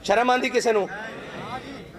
शर्म आंदी किसी नूं?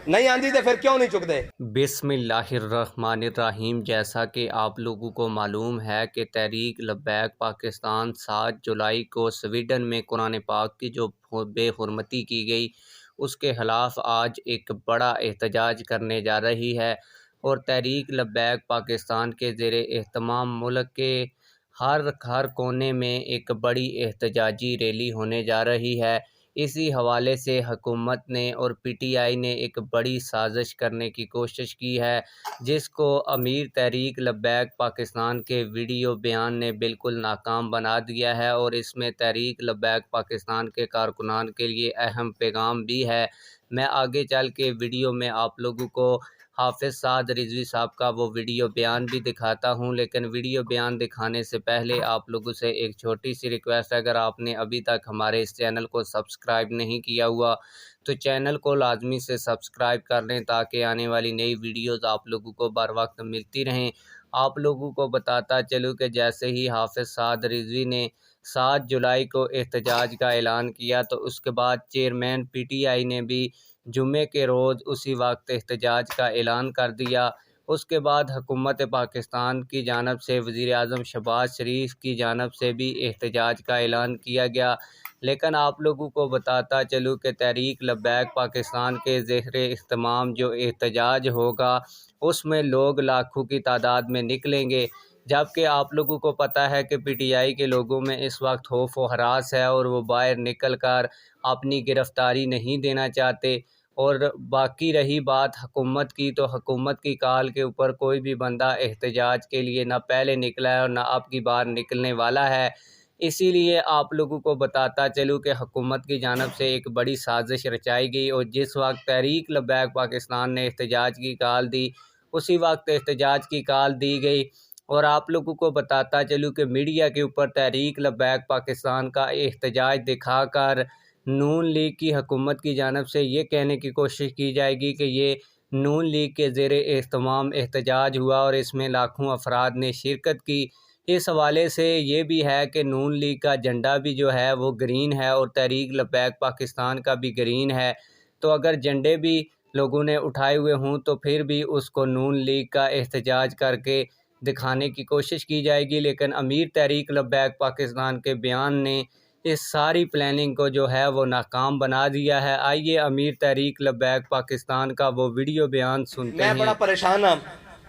नहीं आंदी तो फिर क्यों नहीं चुकते? बिस्मिल्लाहिर्रहमानिर्रहीम। जैसा कि आप लोगों को मालूम है कि तहरीक लब्बैक पाकिस्तान 7 जुलाई को स्वीडन में कुरान पाक की जो बेहुरमती की गई उसके ख़िलाफ़ आज एक बड़ा एहतजाज करने जा रही है। और तहरीक लब्बैक पाकिस्तान के ज़ेरे एहतमाम मुल्क के हर कोने में एक बड़ी एहतजाजी रैली होने जा रही है। इसी हवाले से हुकूमत ने और पीटीआई ने एक बड़ी साजिश करने की कोशिश की है, जिसको अमीर तहरीक लब्बैक पाकिस्तान के वीडियो बयान ने बिल्कुल नाकाम बना दिया है। और इसमें तहरीक लब्बैक पाकिस्तान के कारकुनान के लिए अहम पैगाम भी है। मैं आगे चल के वीडियो में आप लोगों को हाफिज़ साद रिजवी साहब का वो वीडियो बयान भी दिखाता हूँ, लेकिन वीडियो बयान दिखाने से पहले आप लोगों से एक छोटी सी रिक्वेस्ट है, अगर आपने अभी तक हमारे इस चैनल को सब्सक्राइब नहीं किया हुआ तो चैनल को लाजमी से सब्सक्राइब कर लें, ताकि आने वाली नई वीडियोज़ आप लोगों को बर वक्त मिलती रहें। आप लोगों को बताता चलूँ कि जैसे ही हाफिज़ साद रिजवी ने 7 जुलाई को एहतजाज का ऐलान किया, तो उसके बाद चेयरमैन पीटीआई ने भी जुम्मे के रोज़ उसी वक्त एहतजाज का ऐलान कर दिया। उसके बाद हुकूमत पाकिस्तान की जानब से वज़ीर आज़म शहबाज शरीफ की जानब से भी एहतजाज का ऐलान किया गया। लेकिन आप लोगों को बताता चलूँ कि तहरीक लब्बैक पाकिस्तान के ज़ेरे इख्तिमाम जो एहतजाज होगा उसमें लोग लाखों की तादाद में निकलेंगे, जबकि आप लोगों को पता है कि पीटीआई के लोगों में इस वक्त खौफ व हरास है और वो बाहर निकल कर अपनी गिरफ़्तारी नहीं देना चाहते। और बाकी रही बात हुकूमत की, तो हुकूमत की कॉल के ऊपर कोई भी बंदा एहतजाज के लिए ना पहले निकला है और ना अब की बार निकलने वाला है। इसीलिए आप लोगों को बताता चलूँ कि हुकूमत की जानब से एक बड़ी साजिश रचाई गई, और जिस वक्त तहरीक लब्बैक पाकिस्तान ने एहतजाज की कॉल दी उसी वक्त एहतजाज की कॉल दी गई। और आप लोगों को बताता चलूँ कि मीडिया के ऊपर तहरीक लब्बैक पाकिस्तान का एहतजाज दिखाकर नून लीग की हुकूमत की जानब से ये कहने की कोशिश की जाएगी कि ये नून लीग के ज़ेरे एहतमाम एहतजाज हुआ और इसमें लाखों अफराद ने शिरकत की। इस हवाले से ये भी है कि नून लीग का झंडा भी जो है वो ग्रीन है और तहरीक लब्बैक पाकिस्तान का भी ग्रीन है। तो अगर झंडे भी लोगों ने उठाए हुए हों तो फिर भी उसको नून लीग का एहतजाज करके दिखाने की कोशिश की जाएगी। लेकिन अमीर तहरीक लब्बैक पाकिस्तान के बयान ने इस सारी प्लानिंग को जो है वो नाकाम बना दिया है। आइए अमीर तहरीक लब्बैक पाकिस्तान का वो वीडियो बयान सुनते हैं। मैं बड़ा परेशान हाँ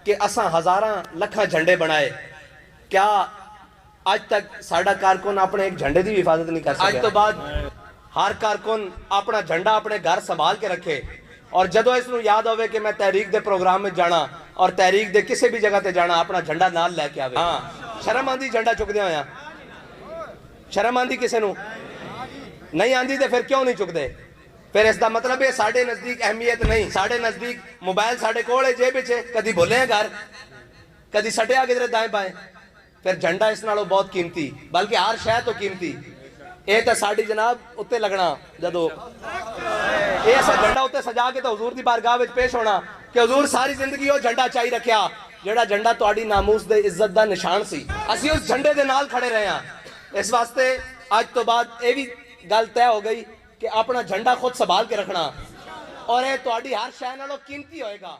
कि असा हज़ारां लखां झंडे बनाए, क्या आज तक साडा कारकुन अपने एक झंडे की भी हिफाजत नहीं कर सका। आज तो बाद हर कारकुन अपना झंडा अपने घर संभाल के रखे, और जदों इसनूं याद होवे कि मैं तहरीक दे प्रोग्राम में जाना और तहरीक दे किसी भी जगह ते जाना अपना झंडा नाल लैके आवे। हाँ, शर्म आंदी झंडा चुकदे होया? शर्म आंदी किसी नूं? नहीं आंदी तो फिर क्यों नहीं चुकते? फिर इसका मतलब है साढ़े नजदीक अहमियत नहीं, साढ़े नजदीक मोबाइल साढ़े कोल है, जेब विच, कदी भुले घर, कदी सटिया किधरे दाएं बाएं। फिर झंडा इस नालों बहुत कीमती, बल्कि हर शह तो कीमती। ये तो साड़ी जनाब उत्ते लगना, जदों ये झंडा उत्ते सजा के तो हजूर की बारगाह विच पेश होना कि हजूर सारी जिंदगी वो झंडा चाई रखिया जिहड़ा झंडा तुहाडी नामूस दे इज्जत दा निशान सी। असीं उस झंडे दे नाल खड़े रहे हैं। इस वास्ते आज तो बाद ये भी गल तय हो गई कि अपना झंडा खुद संभाल के रखना, और ये तुहाडी हर शय नालों कीमती होएगा।